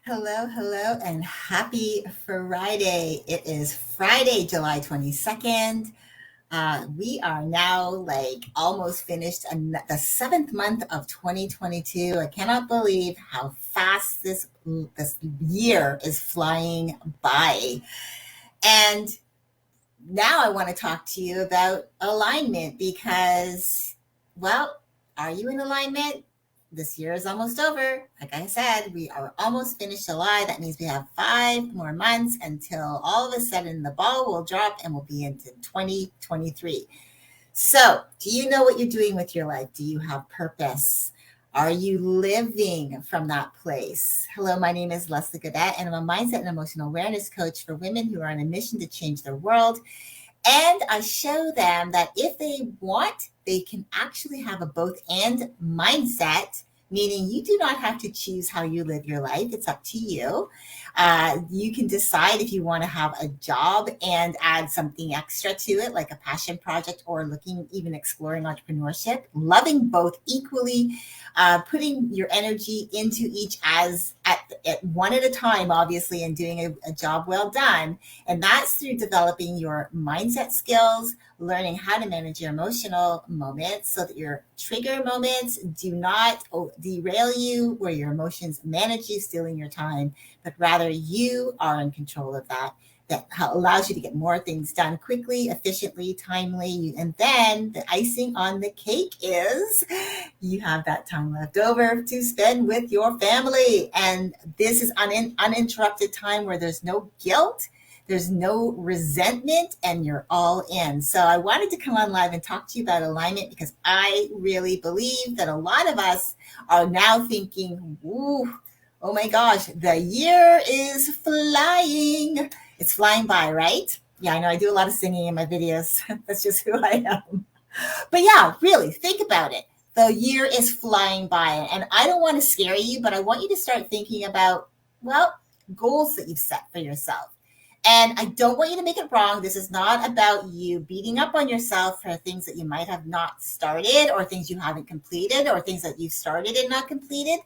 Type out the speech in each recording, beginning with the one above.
Hello, hello, and happy Friday. It is Friday, July 22nd. We are now like almost finished the seventh month of 2022. I cannot believe how fast this year is flying by. And now I want to talk to you about alignment because, well, are you in alignment? This year is almost over. Like I said, we are almost finished July. That means we have 5 more months until all of a sudden the ball will drop and we'll be into 2023. So, do you know what you're doing with your life? Do you have purpose? Are you living from that place? Hello, my name is Leslie Godet, and I'm a mindset and emotional awareness coach for women who are on a mission to change their world. And I show them that if they want, they can actually have a both and mindset, meaning you do not have to choose how you live your life. It's up to you. You can decide if you want to have a job and add something extra to it, like a passion project, or looking, even exploring entrepreneurship, loving both equally, putting your energy into each at one at a time, obviously, and doing a job well done. And that's through developing your mindset skills, learning how to manage your emotional moments so that your trigger moments do not derail you, where your emotions manage you, stealing your time, but rather you are in control of that. That allows you to get more things done quickly, efficiently, timely. And then the icing on the cake is you have that time left over to spend with your family. And this is uninterrupted time where there's no guilt, there's no resentment, and you're all in. So I wanted to come on live and talk to you about alignment because I really believe that a lot of us are now thinking, ooh, oh my gosh, the year is flying. It's flying by, right? Yeah, I know I do a lot of singing in my videos. That's just who I am. But yeah, really, think about it. The year is flying by, and I don't want to scare you, but I want you to start thinking about, well, goals that you've set for yourself. And I don't want you to make it wrong. This is not about you beating up on yourself for things that you might have not started, or things you haven't completed, or things that you've started and not completed.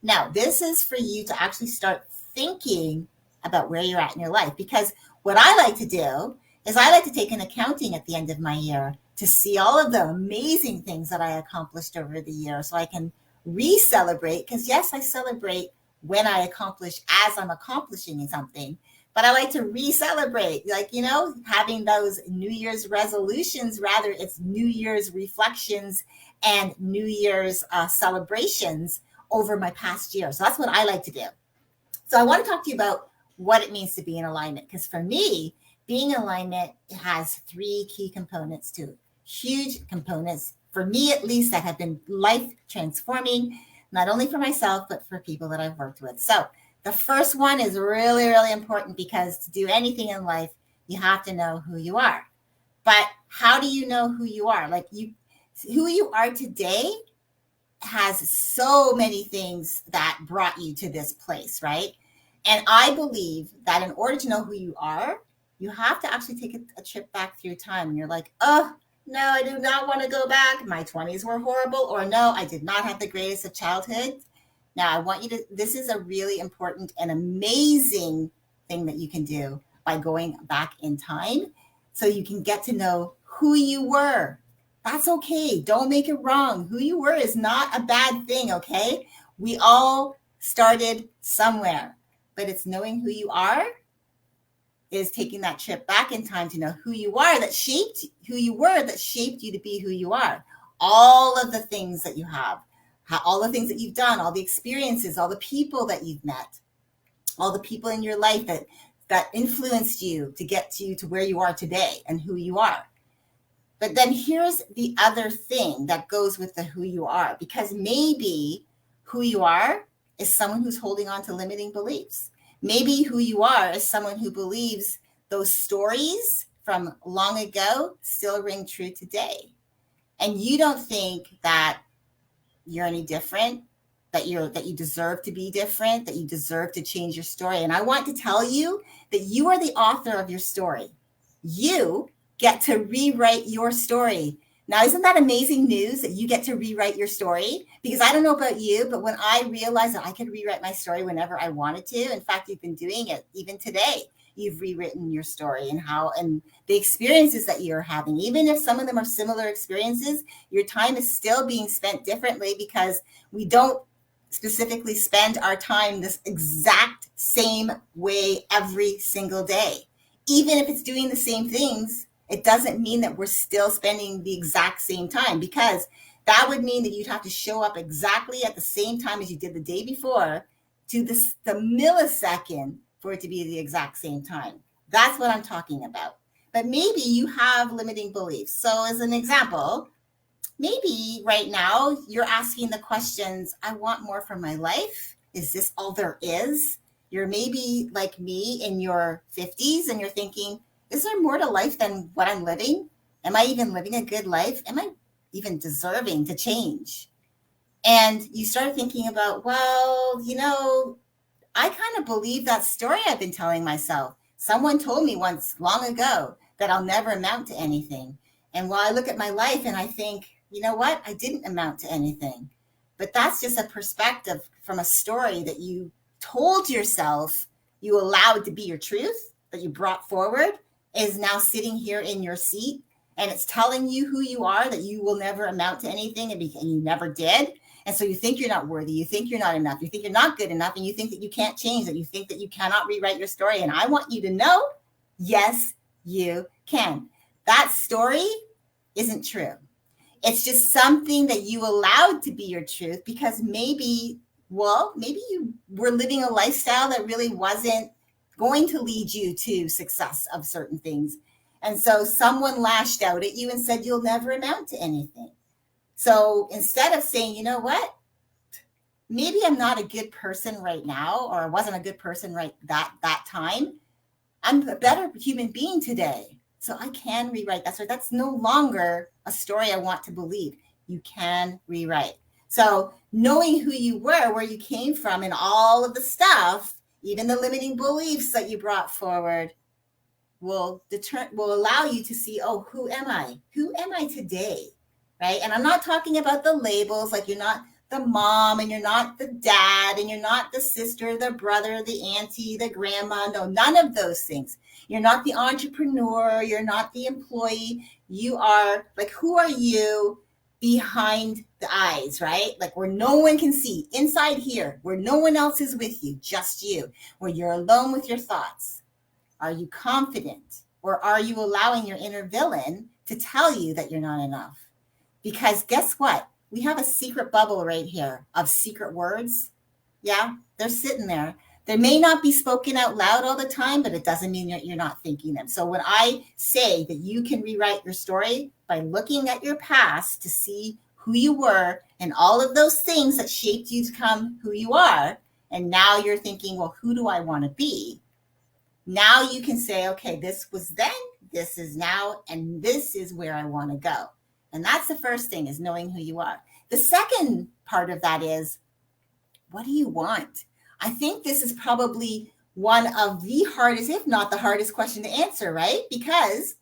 Now, this is for you to actually start thinking about where you're at in your life. Because what I like to do is I like to take an accounting at the end of my year to see all of the amazing things that I accomplished over the year so I can re-celebrate. Because yes, I celebrate when I accomplish as I'm accomplishing something, but I like to re-celebrate, like, having those New Year's resolutions. Rather, it's New Year's reflections and New Year's celebrations over my past year. So that's what I like to do. So I want to talk to you about what it means to be in alignment, because for me, being in alignment has three key components to it. Huge components, for me at least, that have been life transforming, not only for myself, but for people that I've worked with. So the first one is really, really important, because to do anything in life, you have to know who you are. But how do you know who you are? Who you are today has so many things that brought you to this place, right? And I believe that in order to know who you are, you have to actually take a trip back through time. And you're like, oh, no, I do not want to go back. My 20s were horrible. Or no, I did not have the greatest of childhood. Now, I want you to, this is a really important and amazing thing that you can do by going back in time, so you can get to know who you were. That's okay. Don't make it wrong. Who you were is not a bad thing, okay? We all started somewhere, but it's knowing who you are, is taking that trip back in time to know who you are, that shaped who you were, that shaped you to be who you are. All of the things that you have, all the things that you've done, all the experiences, all the people that you've met, all the people in your life that influenced you to get to where you are today and who you are. But then here's the other thing that goes with the who you are, because maybe who you are is someone who's holding on to limiting beliefs. Maybe who you are is someone who believes those stories from long ago still ring true today. And you don't think that you're any different, that you deserve to be different, that you deserve to change your story. And I want to tell you that you are the author of your story. You get to rewrite your story. Now, isn't that amazing news that you get to rewrite your story? Because I don't know about you, but when I realized that I could rewrite my story whenever I wanted to, in fact, you've been doing it even today. You've rewritten your story and how and the experiences that you're having, even if some of them are similar experiences, your time is still being spent differently because we don't specifically spend our time this exact same way every single day. Even if it's doing the same things, it doesn't mean that we're still spending the exact same time, because that would mean that you'd have to show up exactly at the same time as you did the day before to the millisecond for it to be the exact same time. That's what I'm talking about. But maybe you have limiting beliefs. So, as an example, maybe right now you're asking the questions, I want more from my life. Is this all there is? You're maybe like me in your 50s and you're thinking, is there more to life than what I'm living? Am I even living a good life? Am I even deserving to change? And you start thinking about, well, I kind of believe that story I've been telling myself. Someone told me once long ago that I'll never amount to anything. And while I look at my life and I think, you know what? I didn't amount to anything. But that's just a perspective from a story that you told yourself you allowed to be your truth, that you brought forward, is now sitting here in your seat. And it's telling you who you are, that you will never amount to anything, and you never did. And so you think you're not worthy. You think you're not enough. You think you're not good enough. And you think that you can't change, that you think that you cannot rewrite your story. And I want you to know, yes, you can. That story isn't true. It's just something that you allowed to be your truth because maybe you were living a lifestyle that really wasn't going to lead you to success of certain things. And so someone lashed out at you and said, you'll never amount to anything. So instead of saying, you know what, maybe I'm not a good person right now, or I wasn't a good person right that time, I'm a better human being today. So I can rewrite that story. That's no longer a story I want to believe. You can rewrite. So knowing who you were, where you came from, and all of the stuff, even the limiting beliefs that you brought forward, will allow you to see, oh, who am I? Who am I today? Right? And I'm not talking about the labels, like you're not the mom and you're not the dad and you're not the sister, the brother, the auntie, the grandma. No, none of those things. You're not the entrepreneur. You're not the employee. You are like, who are you behind the eyes, right? Like where no one can see, inside here, where no one else is with you, just you, where you're alone with your thoughts. Are you confident, or are you allowing your inner villain to tell you that you're not enough? Because guess what? We have a secret bubble right here of secret words. Yeah, they're sitting there. They may not be spoken out loud all the time, but it doesn't mean that you're not thinking them. So when I say that you can rewrite your story by looking at your past to see who you were and all of those things that shaped you to become who you are, and now you're thinking, well, who do I want to be? Now you can say, okay, this was then, this is now, and this is where I want to go. And that's the first thing, is knowing who you are. The second part of that is, what do you want? I think this is probably one of the hardest, if not the hardest question to answer, right? Because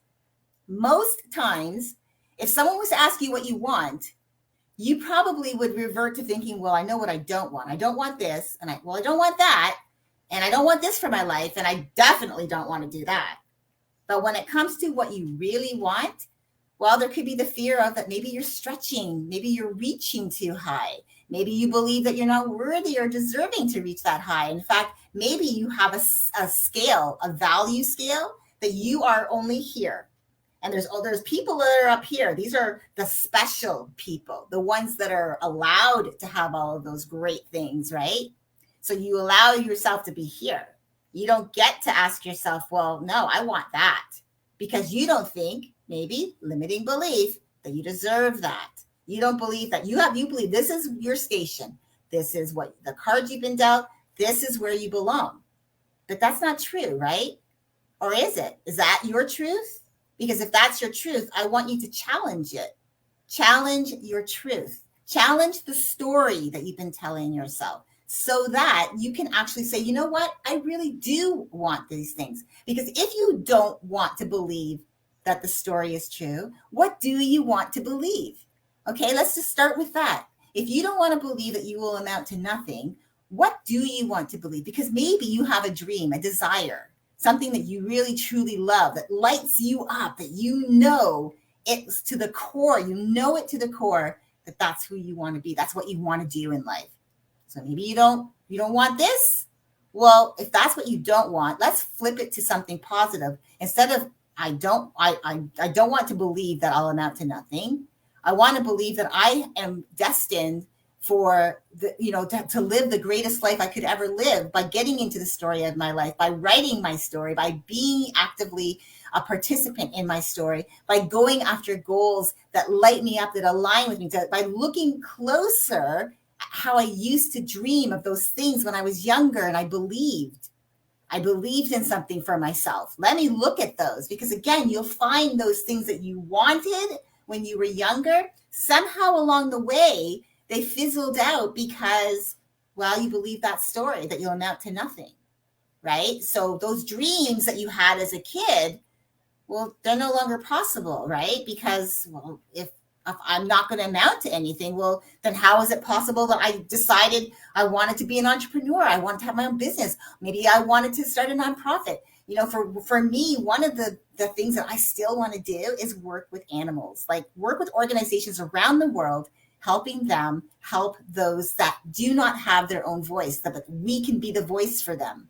most times, if someone was to ask you what you want, you probably would revert to thinking, well, I know what I don't want. I don't want this, and I don't want that, and I don't want this for my life, and I definitely don't want to do that. But when it comes to what you really want, well, there could be the fear of that maybe you're stretching, maybe you're reaching too high. Maybe you believe that you're not worthy or deserving to reach that high. In fact, maybe you have a scale, a value scale, that you are only here. And there's people that are up here. These are the special people, the ones that are allowed to have all of those great things, right? So you allow yourself to be here. You don't get to ask yourself, well, no, I want that, because you don't think, maybe limiting belief, that you deserve that. You don't believe that you believe this is your station. This is what the cards you've been dealt. This is where you belong. But that's not true, right? Or is it? Is that your truth? Because if that's your truth, I want you to challenge it. Challenge your truth. Challenge the story that you've been telling yourself, so that you can actually say, you know what? I really do want these things. Because if you don't want to believe that the story is true, what do you want to believe? Okay, let's just start with that. If you don't want to believe that you will amount to nothing, what do you want to believe? Because maybe you have a dream, a desire, something that you really truly love, that lights you up, that you know it's to the core, you know it to the core, that that's who you want to be. That's what you want to do in life. So maybe you don't want this. Well, if that's what you don't want, let's flip it to something positive. Instead of I don't want to believe that I'll amount to nothing. I want to believe that I am destined for to live the greatest life I could ever live by getting into the story of my life, by writing my story, by being actively a participant in my story, by going after goals that light me up, that align with me, by looking closer at how I used to dream of those things when I was younger and I believed in something for myself. Let me look at those, because again, you'll find those things that you wanted when you were younger. Somehow along the way, they fizzled out because, well, you believe that story that you'll amount to nothing, right? So those dreams that you had as a kid, well, they're no longer possible, right? Because, well, if I'm not going to amount to anything, well, then how is it possible that I decided I wanted to be an entrepreneur? I wanted to have my own business. Maybe I wanted to start a nonprofit. For me, one of the things that I still want to do is work with animals, like work with organizations around the world, helping them help those that do not have their own voice, that we can be the voice for them.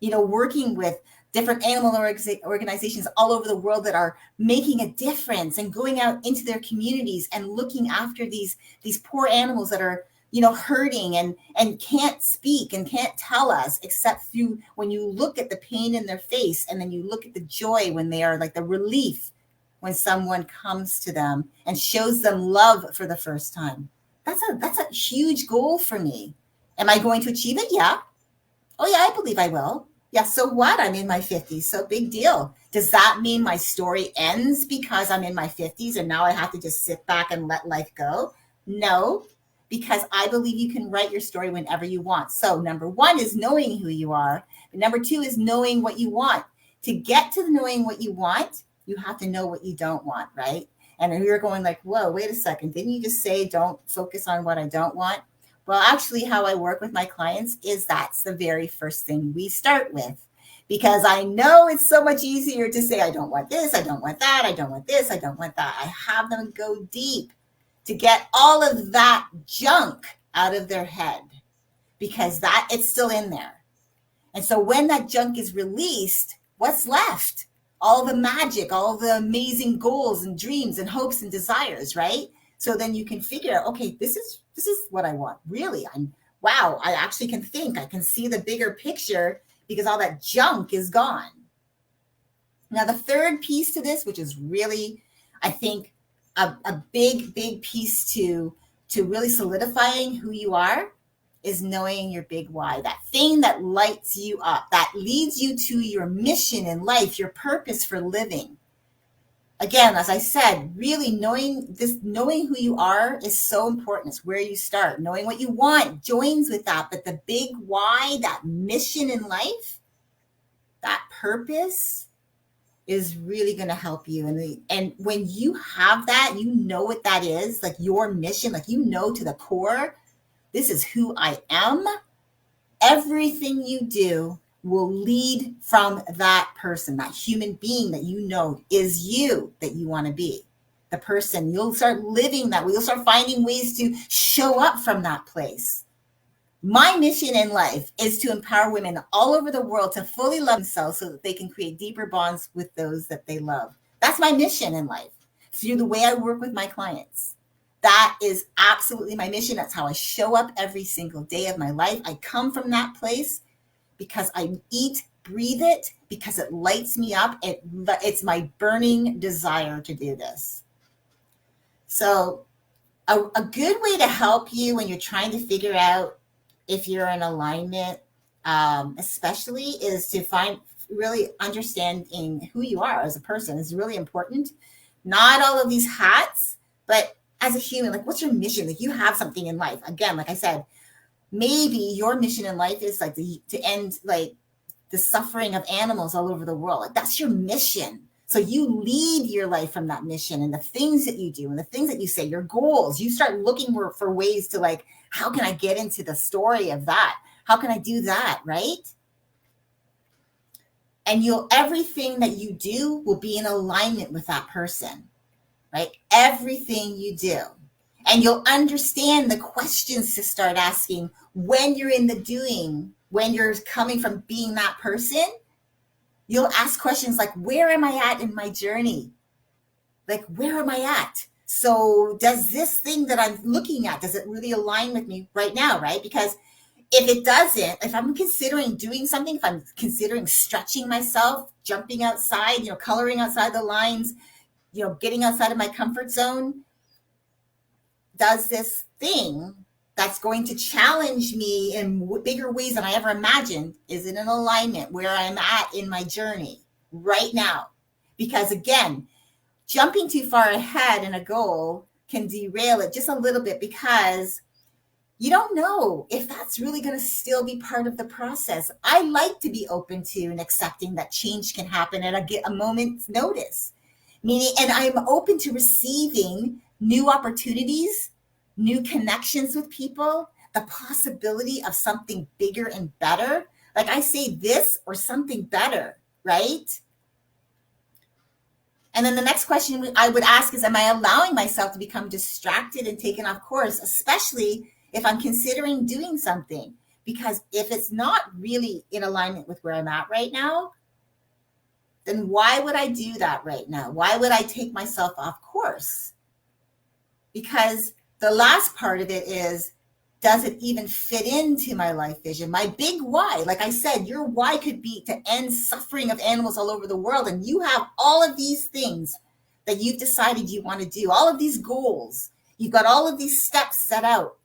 Working with different animal organizations all over the world that are making a difference and going out into their communities and looking after these poor animals that are, hurting and can't speak and can't tell us, except through when you look at the pain in their face, and then you look at the joy when they are, like, the relief when someone comes to them and shows them love for the first time. That's a huge goal for me. Am I going to achieve it? Yeah. Oh yeah, I believe I will. Yeah, so what? I'm in my 50s, so big deal. Does that mean my story ends because I'm in my 50s and now I have to just sit back and let life go? No, because I believe you can write your story whenever you want. So number one is knowing who you are. And number two is knowing what you want. To get to knowing what you want, you have to know what you don't want, right? And then you're going like, whoa, wait a second. Didn't you just say don't focus on what I don't want? Well, actually, how I work with my clients is that's the very first thing we start with, because I know it's so much easier to say, I don't want this, I don't want that, I don't want this, I don't want that. I have them go deep to get all of that junk out of their head, because it's still in there. And so when that junk is released, what's left? All the magic, all the amazing goals and dreams and hopes and desires, right? So then you can figure out, okay, this is what I want. Really, I actually can think. I can see the bigger picture because all that junk is gone. Now, the third piece to this, which is really, I think, a big piece to really solidifying who you are, is knowing your big why, that thing that lights you up, that leads you to your mission in life, your purpose for living. Again, as I said, really knowing who you are is so important. It's where you start. Knowing what you want joins with that. But the big why, that mission in life, that purpose, is really going to help you. And when you have that, you know what that is, like your mission, like to the core, this is who I am. Everything you do will lead from that person, that human being that is you, that you want to be. The person, you'll start living that. You'll start finding ways to show up from that place. My mission in life is to empower women all over the world to fully love themselves so that they can create deeper bonds with those that they love. That's my mission in life, through the way I work with my clients. That is absolutely my mission. That's how I show up every single day of my life. I come from that place because I eat, breathe it, because it lights me up. It's my burning desire to do this. So a good way to help you when you're trying to figure out if you're in alignment, especially, is to find really understanding who you are as a person is really important. Not all of these hats, but as a human, like, what's your mission? Like, you have something in life. Again, like I said, maybe your mission in life is like to end like the suffering of animals all over the world. Like, that's your mission. So you lead your life from that mission and the things that you do and the things that you say, your goals. You start looking for ways to like, how can I get into the story of that? How can I do that, right? And everything that you do will be in alignment with that person, right? Everything you do. And you'll understand the questions to start asking when you're in the doing, when you're coming from being that person. You'll ask questions like, where am I at in my journey? Like, where am I at? So does this thing that I'm looking at, does it really align with me right now, right? Because if it doesn't, if I'm considering doing something, if I'm considering stretching myself, jumping outside, coloring outside the lines, getting outside of my comfort zone, does this thing that's going to challenge me in bigger ways than I ever imagined, is it in alignment where I'm at in my journey right now? Because again, jumping too far ahead in a goal can derail it just a little bit, because you don't know if that's really going to still be part of the process. I like to be open to and accepting that change can happen at a moment's notice. Meaning, and I'm open to receiving new opportunities, new connections with people, the possibility of something bigger and better. Like I say, this or something better, right? And then the next question I would ask is, am I allowing myself to become distracted and taken off course, especially if I'm considering doing something? Because if it's not really in alignment with where I'm at right now, then why would I do that right now? Why would I take myself off course? Because the last part of it is, does it even fit into my life vision? My big why, like I said, your why could be to end suffering of animals all over the world. And you have all of these things that you've decided you want to do, all of these goals. You've got all of these steps set out,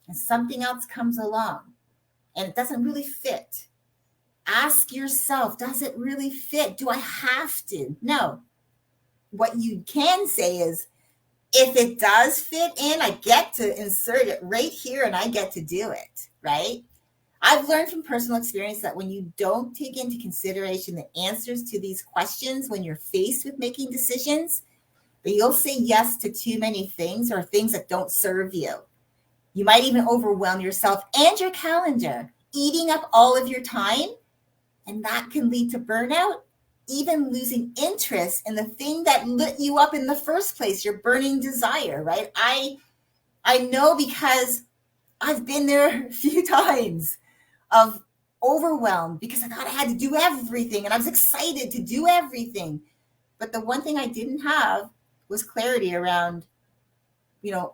and something else comes along and it doesn't really fit. Ask yourself, does it really fit? Do I have to? No. What you can say is, if it does fit in, I get to insert it right here and I get to do it, right? I've learned from personal experience that when you don't take into consideration the answers to these questions, when you're faced with making decisions, that you'll say yes to too many things or things that don't serve you. You might even overwhelm yourself and your calendar, eating up all of your time. And that can lead to burnout, even losing interest in the thing that lit you up in the first place, your burning desire, right? I know, because I've been there a few times of overwhelm, because I thought I had to do everything and I was excited to do everything. But the one thing I didn't have was clarity around,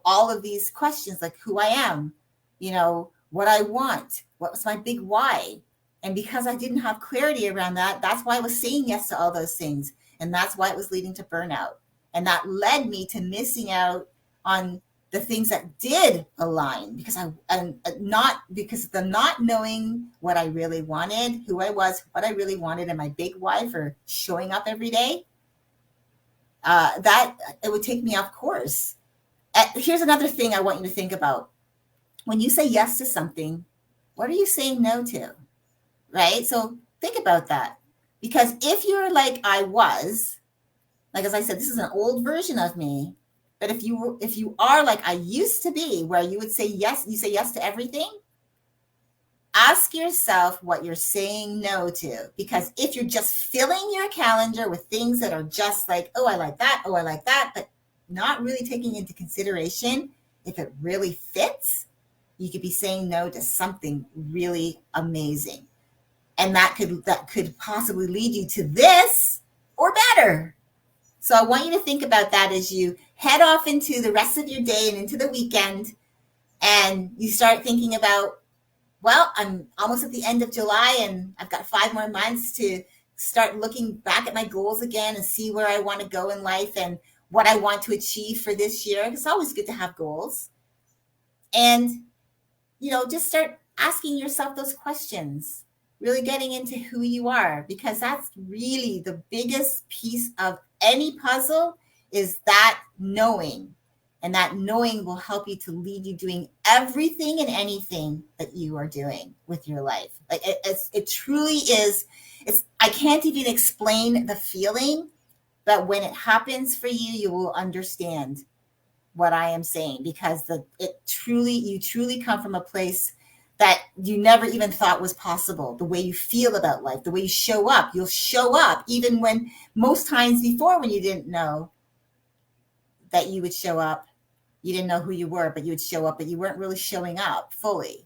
all of these questions, like who I am, what I want, what was my big why. And because I didn't have clarity around that, that's why I was saying yes to all those things. And that's why it was leading to burnout. And that led me to missing out on the things that did align, because because the not knowing what I really wanted, who I was, what I really wanted, and my big why for showing up every day, that it would take me off course. Here's another thing I want you to think about. When you say yes to something, what are you saying no to? Right? So think about that. Because if you're like I was, like as I said, this is an old version of me. But if you are like I used to be, where you would say yes, you say yes to everything, ask yourself what you're saying no to. Because if you're just filling your calendar with things that are just like, oh, I like that, but not really taking into consideration if it really fits, you could be saying no to something really amazing. And that could possibly lead you to this or better. So I want you to think about that as you head off into the rest of your day and into the weekend, and you start thinking about, well, I'm almost at the end of July and I've got 5 more months to start looking back at my goals again and see where I want to go in life and what I want to achieve for this year. It's always good to have goals. And, just start asking yourself those questions. Really getting into who you are, because that's really the biggest piece of any puzzle, is that knowing. And that knowing will help you to lead you doing everything and anything that you are doing with your life. Like it truly is. I can't even explain the feeling But when it happens for you, you will understand what I am saying, because you truly come from a place that you never even thought was possible. The way you feel about life, the way you show up, you'll show up even when most times before, when you didn't know that you would show up, you didn't know who you were, but you would show up, but you weren't really showing up fully.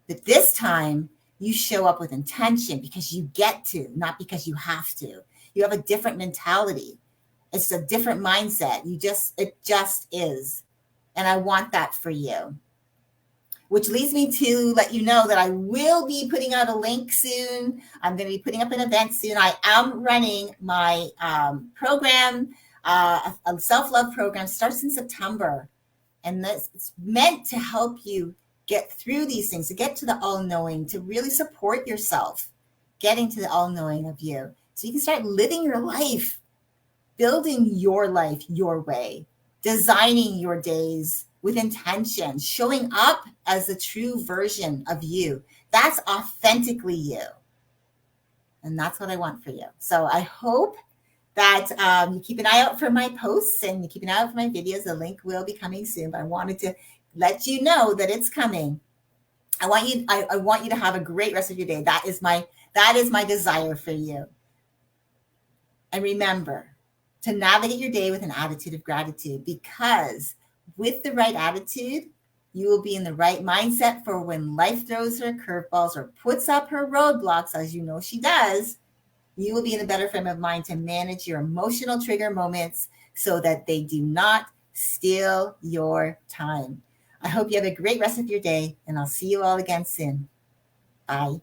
But this time you show up with intention because you get to, not because you have to. You have a different mentality. It's a different mindset. It just is. And I want that for you. Which leads me to let you know that I will be putting out a link soon. I'm going to be putting up an event soon. I am running my program, a self-love program, starts in September. And it's meant to help you get through these things, to get to the all-knowing, to really support yourself, getting to the all-knowing of you. So you can start living your life, building your life your way, designing your days with intention, showing up as the true version of you. That's authentically you. And that's what I want for you. So I hope that you keep an eye out for my posts and you keep an eye out for my videos. The link will be coming soon, but I wanted to let you know that it's coming. I want you to have a great rest of your day. That is my desire for you. And remember to navigate your day with an attitude of gratitude, because with the right attitude, you will be in the right mindset for when life throws her curveballs or puts up her roadblocks, as you know she does. You will be in a better frame of mind to manage your emotional trigger moments so that they do not steal your time. I hope you have a great rest of your day, and I'll see you all again soon. Bye.